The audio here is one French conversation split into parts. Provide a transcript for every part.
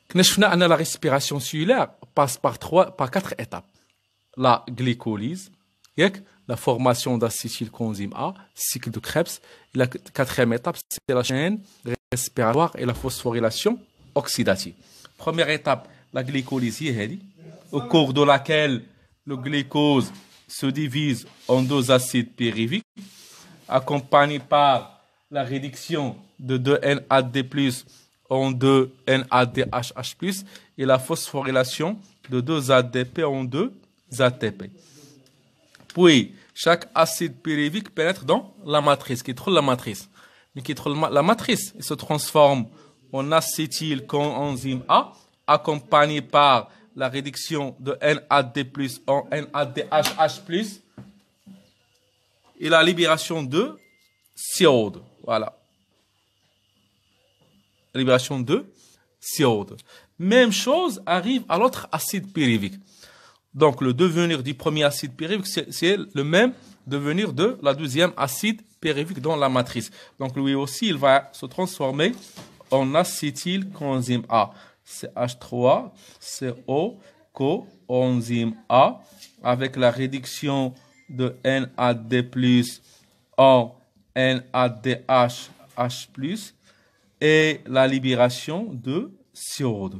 اكتشفنا أن la respiration cellulaire passe par quatre étapes. La glycolyse, la formation d'acétylcoenzyme A, cycle de Krebs. Et la quatrième étape, c'est la chaîne respiratoire et la phosphorylation oxydative. Première étape, la glycolyse, au cours de laquelle le glucose se divise en deux acides pyruviques, accompagné par la réduction de 2-NAD+, en 2 NADH+, et la phosphorylation de 2 ADP en 2 ATP. Puis, chaque acide pyruvique pénètre dans la matrice, qui trouve la matrice. Mais qui trouve la matrice, il se transforme en acétylcoenzyme A, accompagné par la réduction de NAD+, en NADH+, et la libération de CO2. Voilà. Libération de CO2. Même chose arrive à l'autre acide pyruvique. Donc, le devenir du premier acide pyruvique, c'est le même devenir de la deuxième acide pyruvique dans la matrice. Donc, lui aussi, il va se transformer en acétylcoenzyme A. CH3, CO, coenzyme A, avec la réduction de NAD+, en NADH+, et la libération de CO2.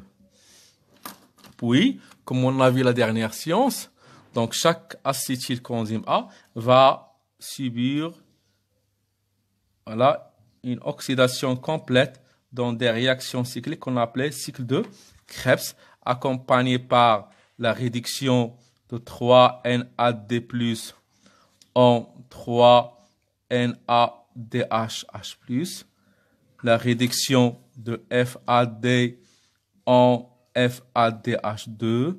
Puis, comme on a vu la dernière séance, donc chaque acétylcoenzyme A va subir une oxydation complète dans des réactions cycliques qu'on appelait cycle de Krebs, accompagné par la réduction de 3 NAD+, en 3 NADH+, la réduction de FAD en FADH2,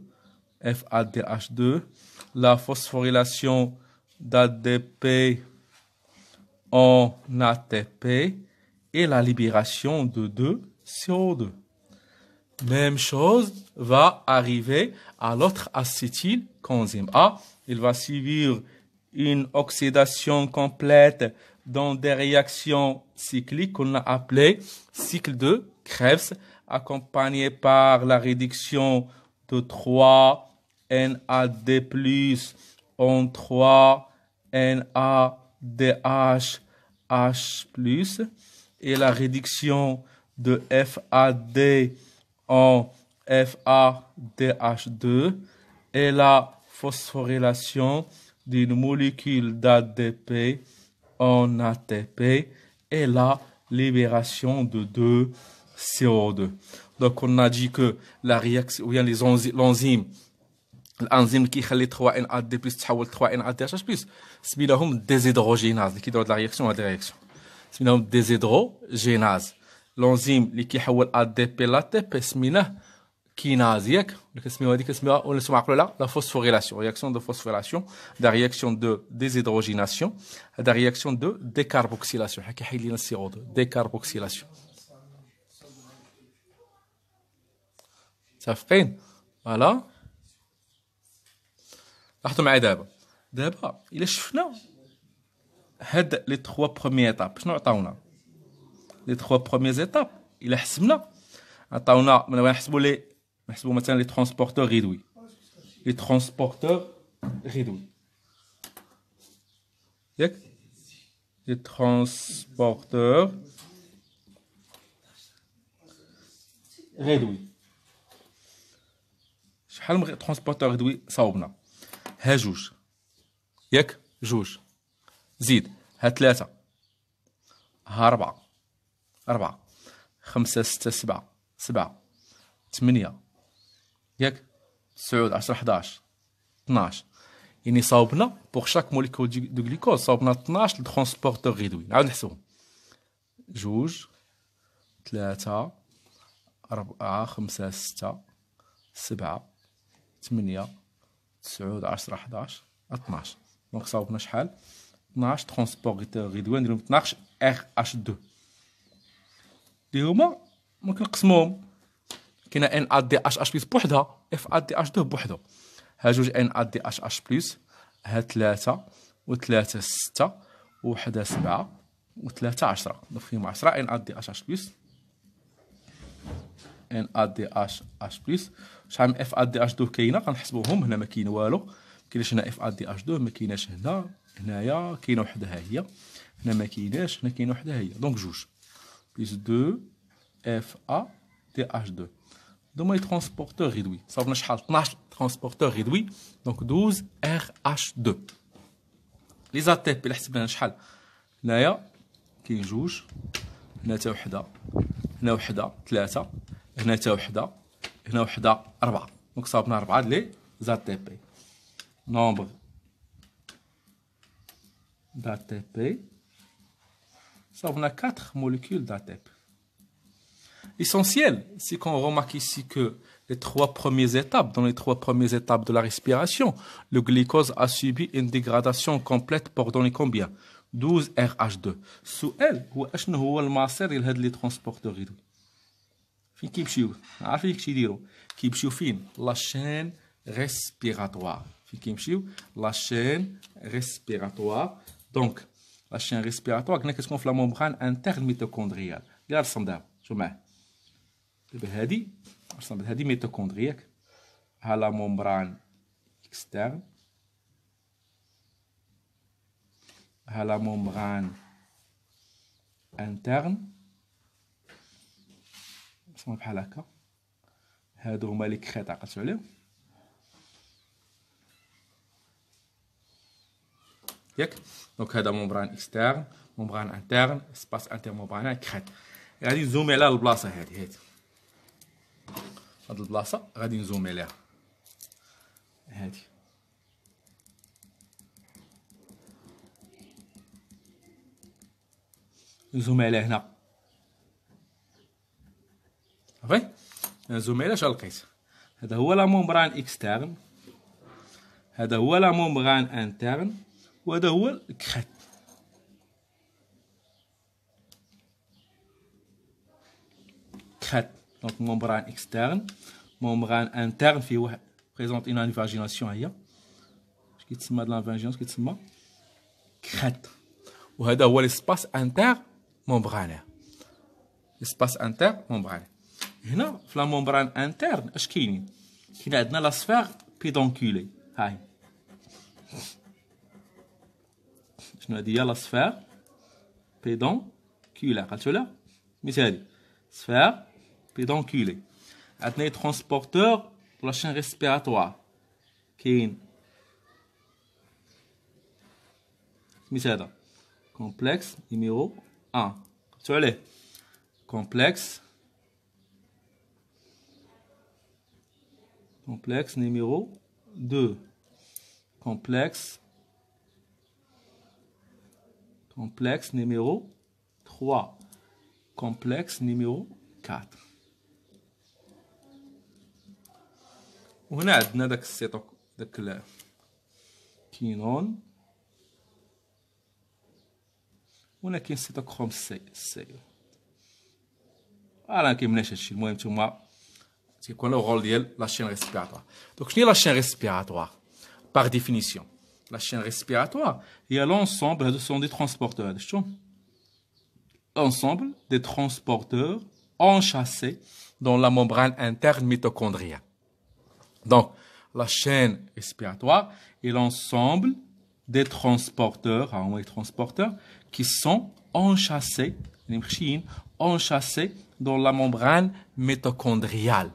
la phosphorylation d'ADP en ATP et la libération de 2 CO2. Même chose va arriver à l'autre acétylcoenzyme A. Il va subir une oxydation complète dans des réactions cycliques qu'on a appelées cycle de Krebs, accompagné par la réduction de 3 NAD+, en 3 NADH+, et la réduction de FAD en FADH2 et la phosphorylation d'une molécule d'ADP en ATP et la libération de 2 CO2. Donc on a dit que la réaction, ou bien l'enzyme qui خلي 3 NAD+ تحول 3 NADH+, سميناهم déshydrogénase اللي كيديروا la réaction هذه réaction. سميناهم déshydrogénase. l'enzyme اللي كيحول ADP ل ATP سميناه كيناز ياك ولا كنسميوها هذيك كنسميوها ولا نسمعوا عقلوا لا phosphorylation, réaction de phosphorylation, la réaction de déshydrogénation, la réaction de décarboxylation حنا كيحيد لنا CO2 décarboxylation. متفقين؟ فوالا لاحظوا معايا دابا الا شفنا هاد لي 3 بروميير ايتاب شنو عطاونا لي 3 بروميير ايتاب الا حسبنا عطاونا نحسبوا مثلا لي ترونسبورتور ريدوي ياك لي ترونسبورتور ريدوي شحال من ترونسبورتور ريدوي صاوبنا ها جوج ياك جوج زيد ها 3 ها 4 5 6 7 8 ياك 9 10 11 12 يعني صاوبنا بوغ شاك موليكول دو غليكوز صاوبنا 12 ترونسبورتور ريدوي نعاود نحسبهم جوج 3 4 5 6 7 8 9 10 11 12 دونك صاوبنا شحال 12 ترونسبورتور ريدوي نديرهم 12 RH2 اللي هما ممكن نقسموهم كاينه NADH+ بوحدها FADH2 بوحدو ها جوج NADH+ ها 3 و3 6 و1 7 و3 10 نضيف فيهم 10 NADH+ NaDH H+. شحال من FaDH2 كاينه غنحسبوهم هنا ما كاين والو كاينش هنا FaDH2 ما كايناش هنايا كاينه وحده ها هي هنا ما كايناش هنا كاينه وحده ها هي دونك جوج بلس 2 FaDH2 دوما لي ترونسبورتور ريدوي صافنا شحال 12 ترونسبورتور ريدوي دونك 12 RH2 لي زاتيب اللي حسبنا شحال هنايا كاين جوج هنا حتى وحده هنا وحده ثلاثه هنا حتى وحده هنا وحده اربعه دونك صابنا 4 لي زاتيب nombre d'ATP, ça on a 4 molécules d'ATP. L'essentiel, c'est qu'on remarque ici que les trois premières étapes, dans les trois premières étapes de la respiration, le glucose a subi une dégradation complète pour donner combien 12 RH2. السؤال هو اشنو هو المصير ديال هاد لي ترونسبورتور هادو فين كيمشيو عارفين كيفاش يديروا كيمشيو فين لا شين ريسبيراتوار فين كيمشيو لا شين ريسبيراتوار دونك لا شين ريسبيراتوار قلنا كتكون في لا ممبران انترن ميتوكوندريال اللي رسم دابا شوف معايا دابا هادي رسم هادي ميتوكوندرياك ها لا ممبران اكسترن ها لا ممبران انترن رسمها بحال هكا هادو هما لي كريت عقلتو عليهم ياك دونك هذا ممبران اكسترن ممبران انترن اسباس انتر ممبران كريت غادي نزومي على البلاصه هادي هاد البلاصه غادي نزومي عليها هادي نزومي على هنا صافي نزومي على اش لقيت هذا هو لا ممبران اكسترن هذا هو لا ممبران انترن وهذا هو الكريت كريت دونك ممبران اكسترن ممبران انترن فيه واحد بريزونت اون انفاجيناسيون هي اش كيتسمى هاد لانفاجيناسيون كيتسمى كريت وهذا هو ليسباس انتر ممبرانير ليسباس انتر ممبرانير هنا في لا ممبران انترن اش كاينين كاين عندنا لا سفير بيدونكولي هاي شنو هادي هي لا سفير بيدونكولي عقلتو لا سميت هادي سفير بيدونكولي عندنا لي ترونسبورتور لا شين ريسبيراتوار كاين سميت هذا كومبلكس نيميرو 1 قلتو عليه كومبلكس numéro 2 complexe numéro 3 complexe numéro 4 وهنا عندنا داك السيتوك داك الكينون وهنا كاين السيتوكروم سي فوالا كيمناش هادشي المهم نتوما تيكون لو رول ديال لا شين ريسبيراتوار دونك شنو هي لا شين ريسبيراتوار باغ ديفينيسيون لا شين ريسبيراتوار هي لونسومبل هادو سون دي ترونسبورتور هادو شتو l'ensemble des transporteurs enchâssés dans la membrane interne mitochondriale. Donc, la chaîne respiratoire est l'ensemble des transporteurs, qui sont enchâssés dans la membrane mitochondriale.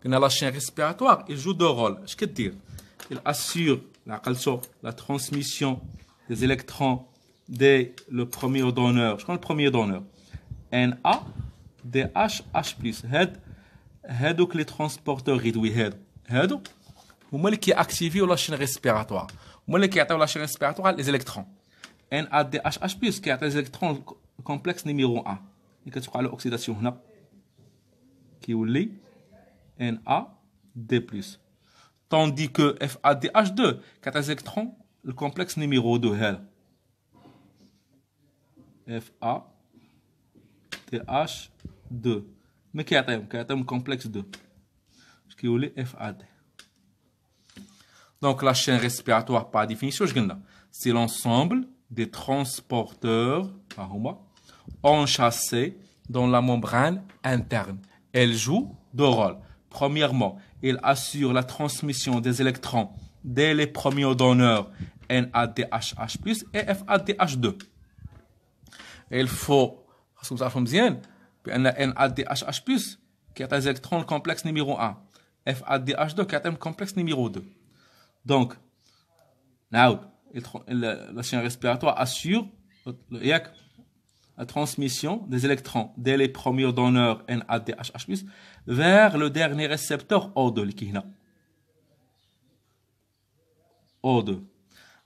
La chaîne respiratoire, il joue deux rôles. Il assure la transmission des électrons dès le premier donneur. Je prends le premier donneur. NaDH H+. هادوك les transporteurs réduits هادو هما اللي كيأكتيفيو لا شين ريسبيراتوار هما اللي كيعطيو لا شين ريسبيراتوار لي زيليكترون NaDH H+ كيعطي زيليكترون كومبلكس نيميرو 1 اللي كتوقع له اوكسيداسيون هنا كيولي NaD+. tandis que FaDH2 كيعطي زيليكترون الكومبلكس نيميرو 2 هذا FaDH2 ما كيعطيهم كومبلكس 2 اش كيولي FaD. Donc la chaîne respiratoire par définition c'est l'ensemble des transporteurs enchâssés dans la membrane interne elle joue deux rôles. Premièrement, il assure la transmission des électrons dès les premiers donneurs NADHH+, et FADH2. Il faut, parce que vous savez bien, NADHH+, qui est un électron complexe numéro 1, FADH2 qui est un complexe numéro 2. Donc, la chaîne respiratoire assure la transmission des électrons dès les premiers donneurs NADHH+, vers le dernier récepteur O2 qui est là. O2.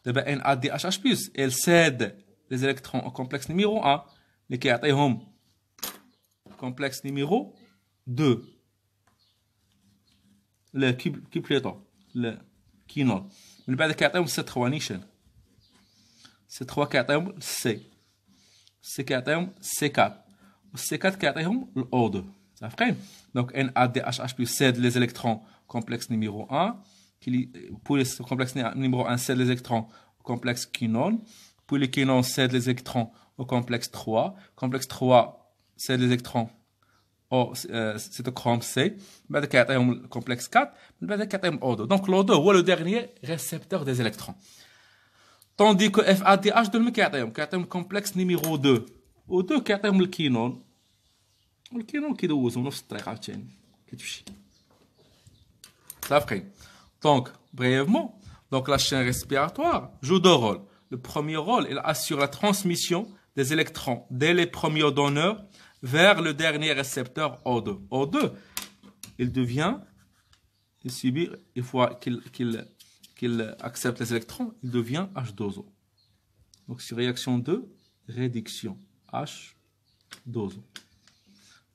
NADHH+, elle cède les électrons au complexe numéro 1, qui est un complexe numéro 2. Le plutôt, le quinol. Mais بعد كيعطيهم C3 نيشان. C3 كيعطيهم C. C كيعطيهم C4. و C4 كيعطيهم O2. صافين. Donc NADHH+ cède les électrons complexe numéro 1. Pour le complexe numéro 1 cède les électrons au complexe quinol. Puis le quinol cède les électrons au complexe 3. Complexe 3 cède les électrons au cytochrome C. بعد كيعطيهم le complexe 4. بعد كيعطيهم O2. Donc l'O2 هو le dernier récepteur des électrons. Tandis que FADH2 ما كيعطيهم le complexe numéro 2. O2 كيعطيهم الكينول. والكينول كيدوزهم نفس الطريقة عاوتاني كتمشي. صافين. Donc brièvement, donc la chaîne respiratoire joue deux rôles. Le premier rôle, il assure la transmission des électrons dès les premiers donneurs vers le dernier récepteur O2. O2, il subit, une fois qu'il accepte les électrons, il devient H2O. Donc, sur réaction de réduction, H2O.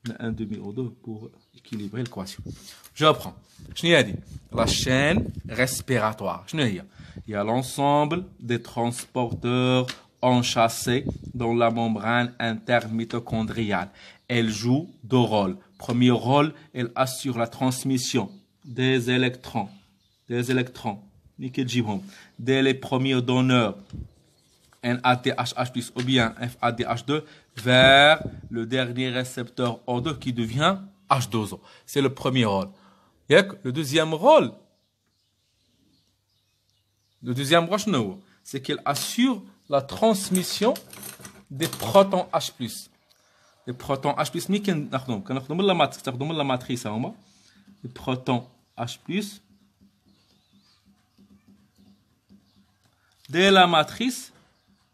On a un demi-O2 pour équilibrer l'équation. Je reprends. La chaîne respiratoire. Il y a l'ensemble des transporteurs enchâssés dans la membrane intermitochondriale. Elle joue deux rôles. Premier rôle, elle assure la transmission des électrons, dès les premiers donneurs NADHH+ ou bien FADH2 vers le dernier récepteur O2 qui devient H2O. C'est le premier rôle. Le deuxième rôle, c'est qu'il assure la transmission des protons H+. Les protons H+, mais كنخدموا la matrice هما. Les protons H+, de la matrice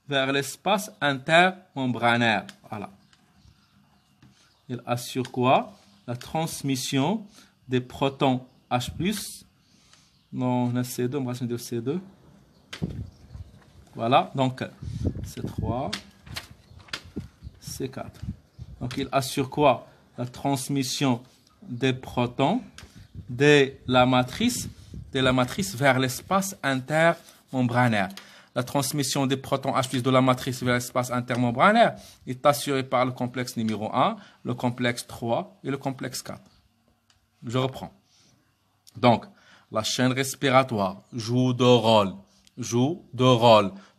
vers l'espace intermembranaire. Voilà. Il assure quoi? La transmission des protons H+. Non, on a C2, on va dire C2. Voilà, donc C3, C4. Donc il assure quoi? La transmission des protons de la matrice vers l'espace intermembranaire. La transmission des protons H+ de la matrice vers l'espace intermembranaire est assurée par le complexe numéro 1, le complexe 3 et le complexe 4. Je reprends. Donc, la chaîne respiratoire joue deux rôles.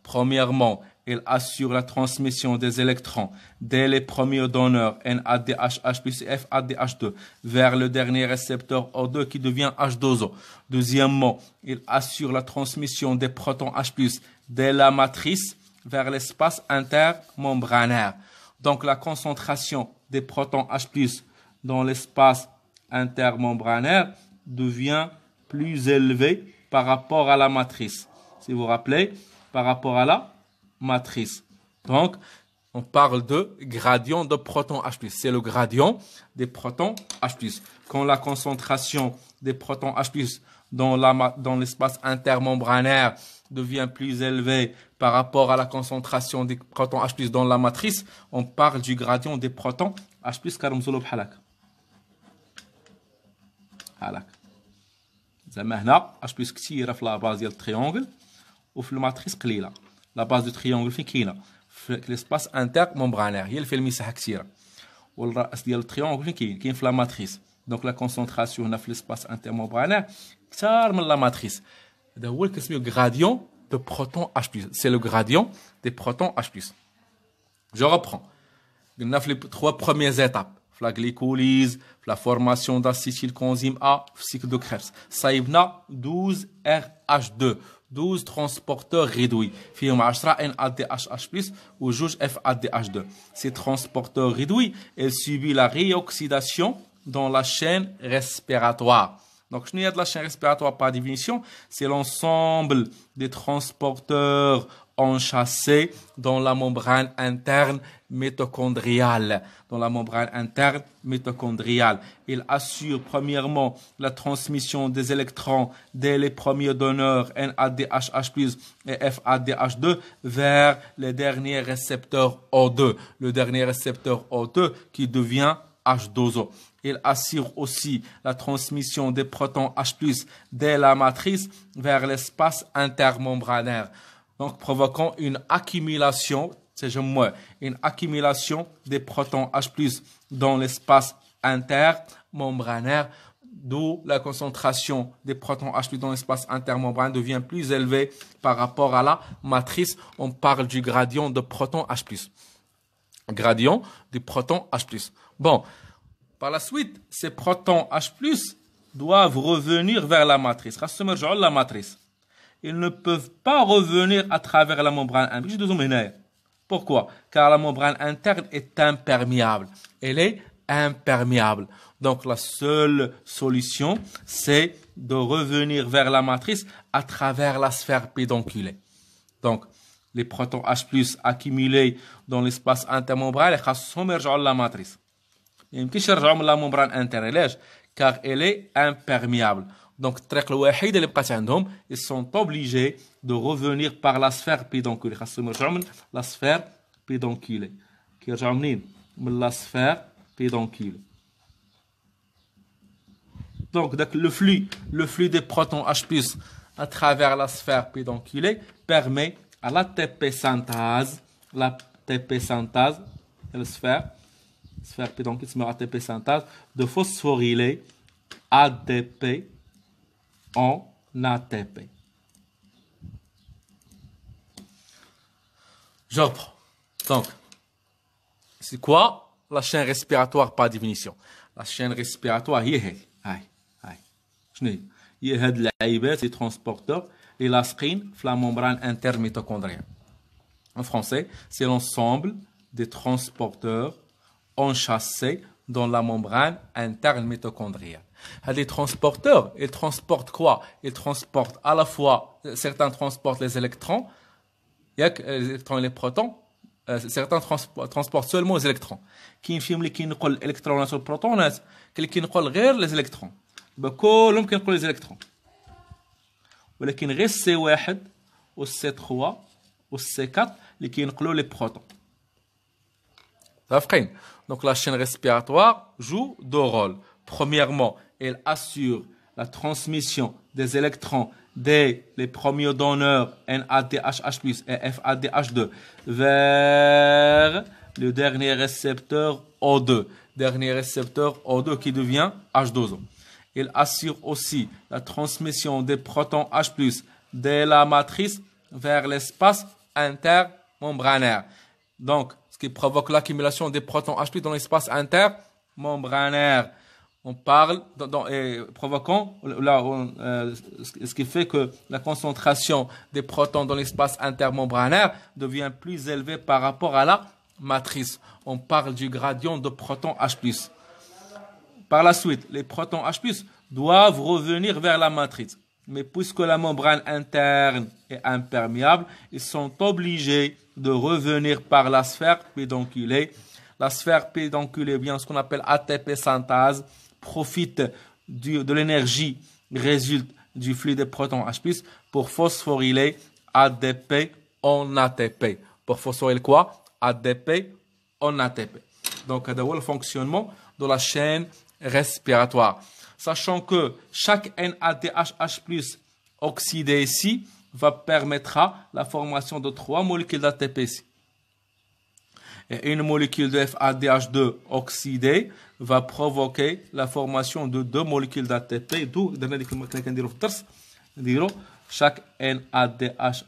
Premièrement, elle assure la transmission des électrons dès les premiers donneurs NADHH+ et FADH2 vers le dernier récepteur O2 qui devient H2O. Deuxièmement, elle assure la transmission des protons H+ de la matrice vers l'espace intermembranaire. Donc la concentration des protons H+ dans l'espace intermembranaire devient plus élevée par rapport à la matrice. Si vous vous rappelez, par rapport à la matrice. Donc, on parle de gradient de protons H+. C'est le gradient des protons H+. Quand la concentration des protons H+, dans l'espace intermembranaire devient plus élevée par rapport à la concentration des protons H+ dans la matrice, on parle du gradient des protons H+. كنرمزوا له بحال هكا. بحال هكا. زعما هنا H+ كثيره في لا باز ديال التريونغل وفي الماتريس قليله. لا باز دو تريونغل فين كاينه؟ في ليسباس انترممبرانير، هي اللي فيها المساحه كثيره. والراس ديال التريونغل فين كاين؟ كاين في لا ماتريس. دونك لا كونسونطراسيون هنا في ليسباس انترممبرانير كثار من لا ماتريس. هذا هو اللي كنسميو غراديون دو بروتون H+. C'est le gradient des protons H+. Je reprends. قلنا في les 3 premières étapes. la glycolyse, la formation d'acétylcoenzyme A, cycle de Krebs. Ça y est, 12 RH2, 12 transporteurs réduits. فيهم 10 NADH+ ou 2 FADH2. Ces transporteurs réduits, ils subissent la réoxydation dans la chaîne respiratoire. Donc, je n'ai pas de la chaîne respiratoire par définition, c'est l'ensemble des transporteurs enchâssés dans la membrane interne mitochondriale. Dans la membrane interne mitochondriale. Il assure premièrement la transmission des électrons dès les premiers donneurs NADH+ et FADH2 vers les derniers récepteurs O2. Le dernier récepteur O2 qui devient H2O. Il assure aussi la transmission des protons H+, dès la matrice vers l'espace intermembranaire. Donc, provoquant une accumulation, une accumulation des protons H+, dans l'espace intermembranaire, d'où la concentration des protons H+ dans l'espace intermembranaire devient plus élevée par rapport à la matrice. On parle du gradient de protons H+. Gradient du proton H+. Bon. Par la suite, ces protons H+, doivent revenir vers la matrice. La matrice. Ils ne peuvent pas revenir à travers la membrane interne. Pourquoi? Car la membrane interne est imperméable. Elle est imperméable. Donc, la seule solution, c'est de revenir vers la matrice à travers la sphère pédonculée. Donc, les protons H+, accumulés dans l'espace intermembranaire, ils vont la matrice. Il ne peut pas la membrane interne, car elle est imperméable. Donc, ils sont obligés de revenir par la sphère pédonculée. La sphère pédonculée. La sphère pédonculée. Donc, le flux des protons H+ à travers la sphère pédonculée permet à l'ATP synthase, la sphère pédonculée, ATP synthase, de phosphoryler ADP en ATP. Je reprends. Donc, c'est quoi la chaîne respiratoire par définition? La chaîne respiratoire, il y a des transporteurs et la screen, la membrane interne mitochondrienne. En français, c'est l'ensemble des transporteurs enchâssés dans la membrane interne mitochondrienne. Les transporteurs, ils transportent quoi? Ils transportent à la fois, certains transportent les électrons, les électrons et les protons, certains transportent seulement les électrons. Qui infime les qui nous collent électrons sur le proton, qui nous collent les électrons. كلهم كينقلوا les électrons. ولكن غير C1 و C3 و C4 اللي كينقلوا les protons. Donc la chaîne respiratoire joue deux rôles. Premièrement, elle assure la transmission des électrons dès les premiers donneurs NADH+ et FADH2 vers le dernier récepteur O2. Dernier récepteur O2 qui devient H2O. Il assure aussi la transmission des protons H+ dès la matrice vers l'espace intermembranaire. Donc, ce qui provoque l'accumulation des protons H+ dans l'espace intermembranaire. On parle, provoquant, ce qui fait que la concentration des protons dans l'espace intermembranaire devient plus élevée par rapport à la matrice. On parle du gradient de protons H+. Par la suite, les protons H+ doivent revenir vers la matrice. Mais puisque la membrane interne est imperméable, ils sont obligés de revenir par la sphère pédonculée. La sphère pédonculée, bien ce qu'on appelle ATP synthase, profite de l'énergie résulte du flux des protons H+ pour phosphoryler ADP en ATP. Pour phosphoryler quoi? ADP en ATP. Donc, c'est le fonctionnement de la chaîne respiratoire. Sachant que chaque NADH+ oxydé ici va permettre la formation de 3 molécules d'ATP ici. Et une molécule de FADH2 oxydée va provoquer la formation de 2 molécules d'ATP. D'où chaque NADH+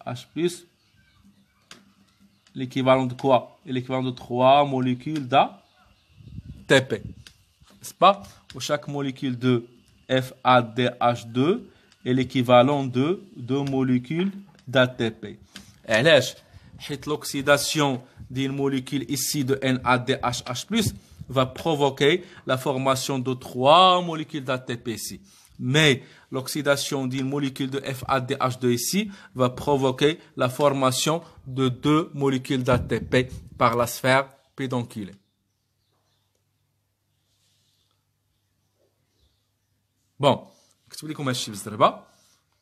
l'équivalent de quoi? L'équivalent de 3 molécules d'ATP. n'est-ce pas? Où chaque molécule de FADH2 est l'équivalent de 2 molécules d'ATP. علاش؟ حيت l'oxydation d'une molécule ici de NADHH+, va provoquer la formation de 3 molécules d'ATP ici. Mais l'oxydation d'une molécule de FADH2 ici va provoquer la formation de 2 molécules d'ATP par la sphère pédonculée. Bon, نكتب لكم هادشي بالزربه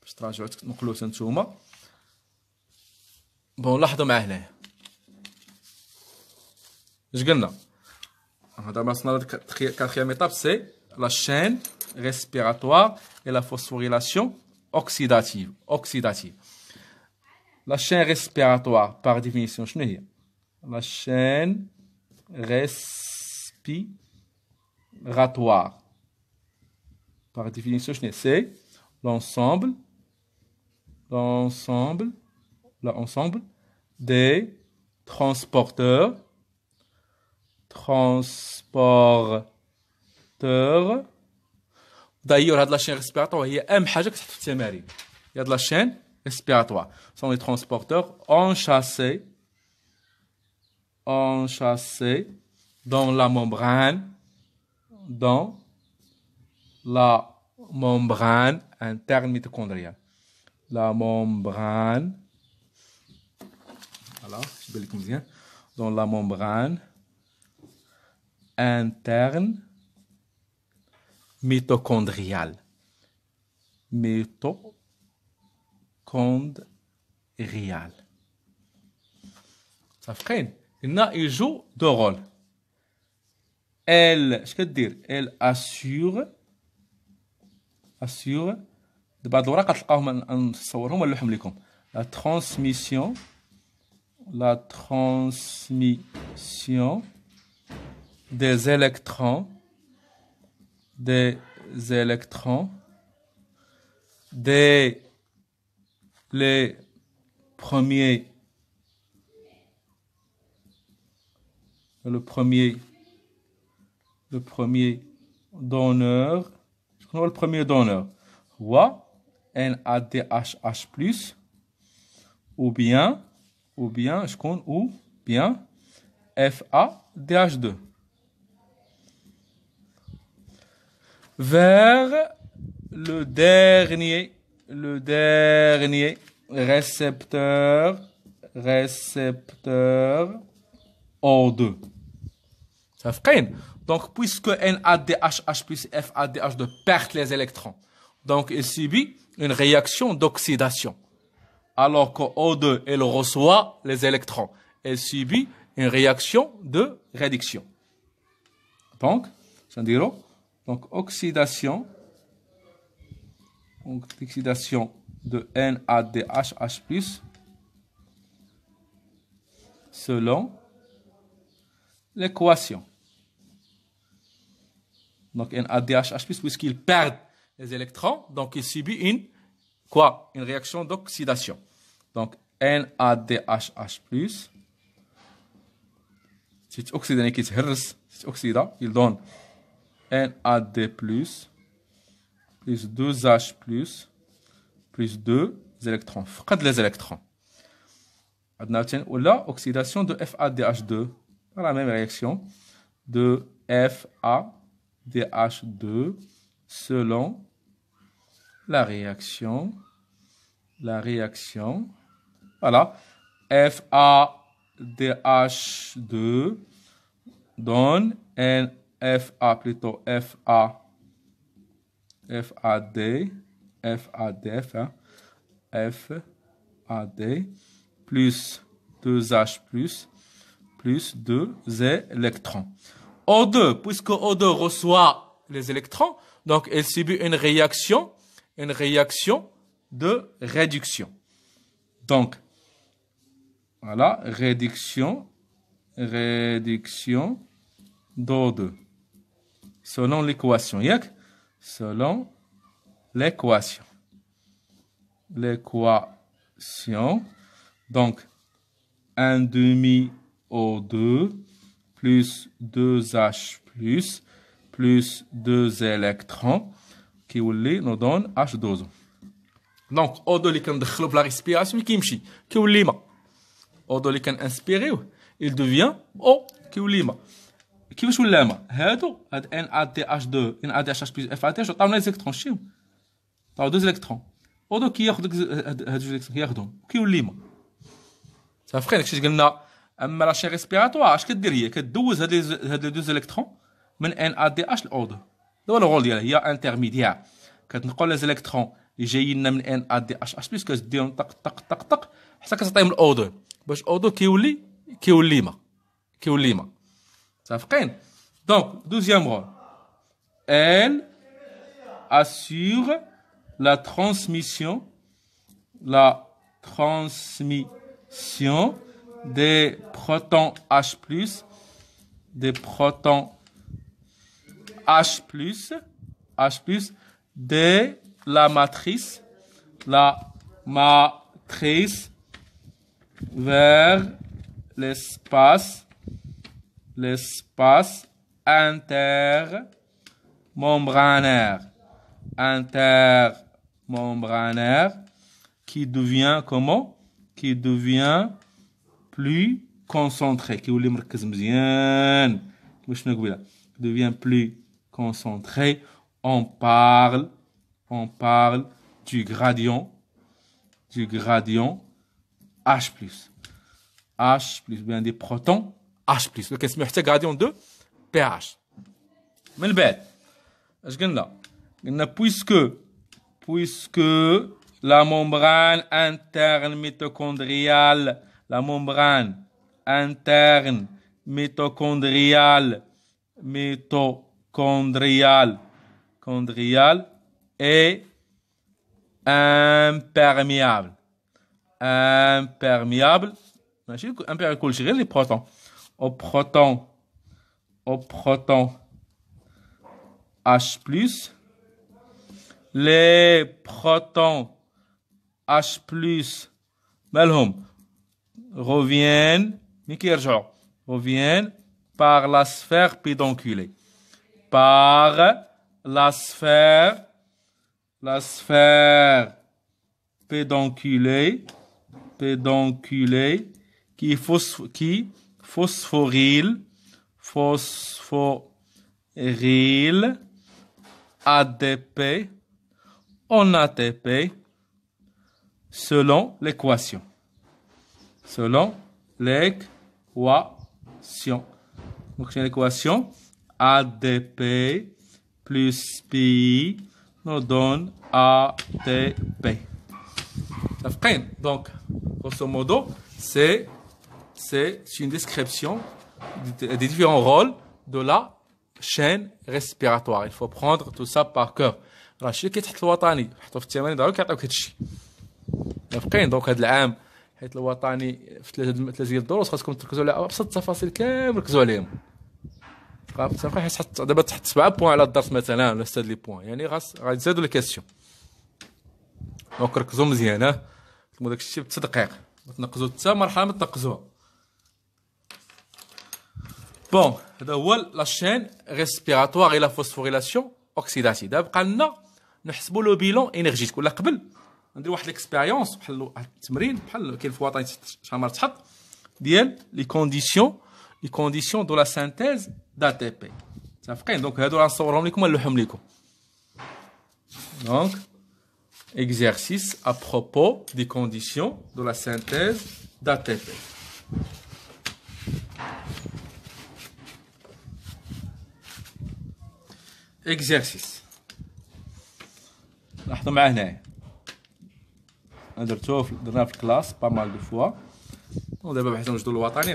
باش تراجعوا تنقلوه نتوما. بون لاحظوا معايا هنايا اش قلنا. دابا وصلنا quatrième étape, c'est la chaîne respiratoire et la phosphorylation oxydative. La chaîne respiratoire, par définition, شنو هي؟ La chaîne respiratoire. Par définition, c'est l'ensemble des transporteurs d'ailleurs هاد la chaîne respiratoire هي اهم حاجه كتحط في التمارين. هاد la chaîne respiratoire sont les transporteurs enchâssés dans la membrane interne mitochondriale. La membrane, voilà, je vais le dire, dans la membrane interne mitochondriale. Ça fait il joue deux rôles. Elle, je veux dire, elle assure بعض الوراق غتلقاوهم نصورهم ونلوحهم لكم. La transmission des électrons dès les premiers le donneur, le premier donneur NADHH+, ou bien FADH2 vers le dernier récepteur O2. Ça fait donc, puisque NADHH plus FADH2 perd les électrons, donc il subit une réaction d'oxydation. Alors que O2, elle reçoit les électrons. Elle subit une réaction de réduction. Donc, oxydation de NADHH plus selon l'équation. Donc, NADHH+, puisqu'il perd les électrons, donc il subit une réaction d'oxydation. Donc, NADHH+, c'est oxydé qui c'est oxyda, il donne NAD+, plus 2H+, plus 2 électrons. Fqad les électrons. Ou là, oxydation de FADH2, par la même réaction, de FADH2 selon la réaction, voilà, FADH2 donne FAD plus 2H plus 2 électrons. O2, puisque O2 reçoit les électrons, donc elle subit une réaction de réduction. Donc, voilà, réduction d'O2. Selon l'équation, selon l'équation. Donc, 1 demi O2 plus 2H plus 2 électrons qui nous donne H12. Donc, O2 اللي كندخلو بلا respiration كيمشي كيولي ما. O2 اللي كنانسبيريوه il devient O كيولي ما. كيفاش ولا ما؟ هادو هاد NaDH2 NaDH plus FADH عطاونا لي زيكترون شتيهم؟ عطاو 2 électrons. O2 كياخد هاد 2 électrons كياخدهم كيولي ما. صافي داكشي قلنا اما لا شين ريسبيراتوار اش كدير هي كدوز هاد لي 2 électrons من NaDH ل O2. هذا هو الرول ديالها هي انترميديير كتنقل لي زيليكترون اللي جايين لنا من NaDH بلس كتديهم طق طق طق طق حتى كتعطيهم ل O2 باش O2 كيولي ما صافقين. دونك دوزيام رول elle assure la transmission des protons H+, des protons H+, de la matrice vers l'espace intermembranaire qui devient comment? Qui devient plus concentré qui devient plus concentré. On parle du gradient H+. Bien des protons H+. Le كنسميو حتى gradient de pH. من بعد اش قلنا puisque la membrane interne mitochondriale est imperméable ماشي imperméable كلشي غير لي بروتون au proton H+, les protons H+, مالهم reviennent par la sphère pédonculée. Par la sphère pédonculée qui phosphoryle ADP en ATP selon l'équation. Donc c'est l'équation ADP plus pi nous donne ATP. Donc, grosso modo, c'est une description des différents rôles de la chaîne respiratoire. Il faut prendre tout ça par cœur. راه شي كيتحط الوطني حطوا في التمارين دارو كيعطيوك هادشي. فاهمين دونك هاد العام حيت الوطني في ثلاثه ديال الدروس خاصكم تركزوا على ابسط التفاصيل كامل ركزوا عليهم. صافي حيت تحط دابا تحط 7 بوان على الدرس مثلا ولا 6 لي بوان يعني غادي تزادوا لي كيسيون. دونك ركزوا مزيان ها داك الشيء بالتدقيق ما تنقزوا حتى مرحله ما تنقزوها. بون هذا هو لا شين ريسبيراتوار اي لا فوسفوريلاسيون اوكسيداتيف. دابا بقى لنا نحسبوا لو بيلون انرجيتيك ولا قبل نديروا واحد ليكسبيريونس بحال واحد التمرين بحال كاين في وطني شحال تحط ديال لي كونديسيون دو لا سانتيز d'ATP. صافقين دونك هادو راه نصورهم لكم ونلوحهم لكم. Donc exercice à propos des conditions de la synthèse d'ATP. Exercice. لاحظوا معايا هنايا درناه في الكلاس با مال دو فوا ودابا بحيث نوجدوا الوطني